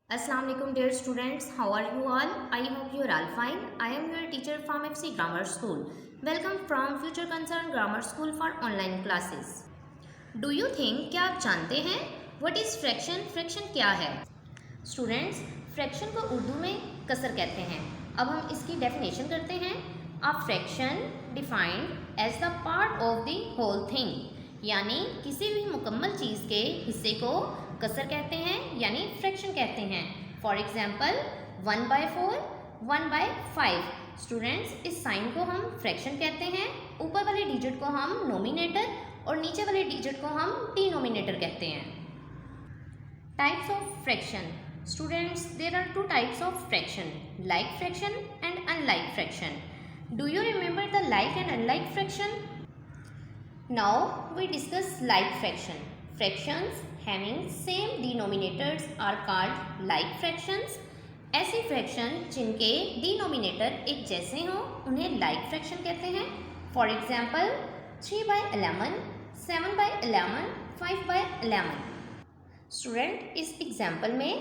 Assalamu alaikum dear students, how are you all? I hope you are all fine. I am your teacher from FC Grammar School. Welcome from Future Concern Grammar School for online classes. Do you think क्या आप जानते हैं what is fraction? Fraction क्या है? Students, fraction को उर्दू में कसर कहते हैं. अब हम इसकी definition करते हैं. A fraction defined as the part of the whole thing. यानी किसी भी मुकम्मल चीज़ के हिस्से को कसर कहते हैं यानी फ्रैक्शन कहते हैं. For example 1/4, 1/5. स्टूडेंट्स, इस साइन को हम फ्रैक्शन कहते हैं. ऊपर वाले डिजिट को हम नोमिनेटर और नीचे वाले डिजिट को हम डिनोमिनेटर कहते हैं. Types of fraction. Students, there are 2 types of fraction, like fraction and unlike fraction. Do you remember the like and unlike fraction? Now we discuss like fraction. Fractions having same denominators are called like fractions. ऐसी fraction जिनके denominator एक जैसे हों उन्हें like fraction कहते हैं. For example 3/11, 7/11, 5/11. Student, इस example में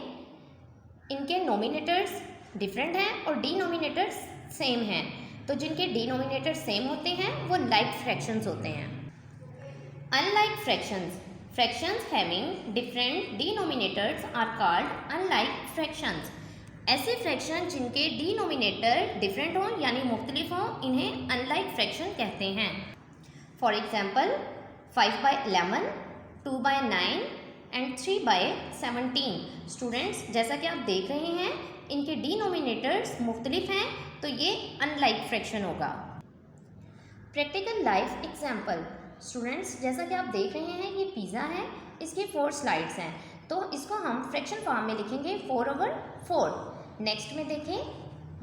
इनके नोमिनेटर्स डिफरेंट हैं और डिनोमिनेटर्स सेम हैं. तो जिनके डिनोमिनेटर सेम होते हैं वो like फ्रैक्शंस होते हैं. Unlike fractions. Fractions having different denominators are called unlike fractions. ऐसे फ्रैक्शन जिनके डिनोमिनेटर डिफरेंट हों यानी मुख्तलिफ हों इन्हें अनलाइक फ्रैक्शन कहते हैं. For example 5/11, 2/9 and 3/17. स्टूडेंट्स, जैसा कि आप देख रहे हैं इनके डिनोमिनेटर्स मुख्तलिफ हैं तो ये अनलाइक फ्रैक्शन होगा. Practical life example. स्टूडेंट्स, जैसा कि आप देख रहे हैं ये पिज़्ज़ा है, इसकी 4 स्लाइड्स हैं तो इसको हम फ्रैक्शन फॉर्म में लिखेंगे 4/4. नेक्स्ट में देखें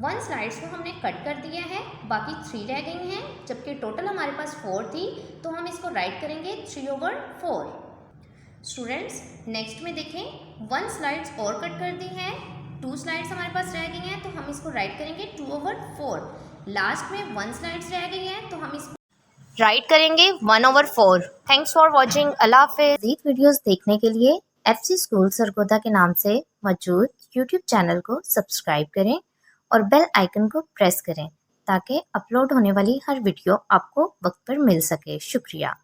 1 स्लाइड्स को हमने कट कर दिया है, बाकी 3 रह गई हैं जबकि टोटल हमारे पास 4 थी तो हम इसको राइट करेंगे 3/4. स्टूडेंट्स, नेक्स्ट में देखें 1 स्लाइड्स और कट कर दी है, 2 स्लाइड्स हमारे पास रह गई हैं तो हम इसको राइट करेंगे 2/4. लास्ट में 1 स्लाइड्स रह गई हैं तो हम इसको राइट करेंगे 1/4. Thanks for watching. अल्लाह हाफिज़. मज़ीद वीडियोस देखने के लिए FC स्कूल सरगोदा के नाम से मौजूद यूट्यूब चैनल को सब्सक्राइब करें और बेल आइकन को प्रेस करें ताकि अपलोड होने वाली हर वीडियो आपको वक्त पर मिल सके. शुक्रिया.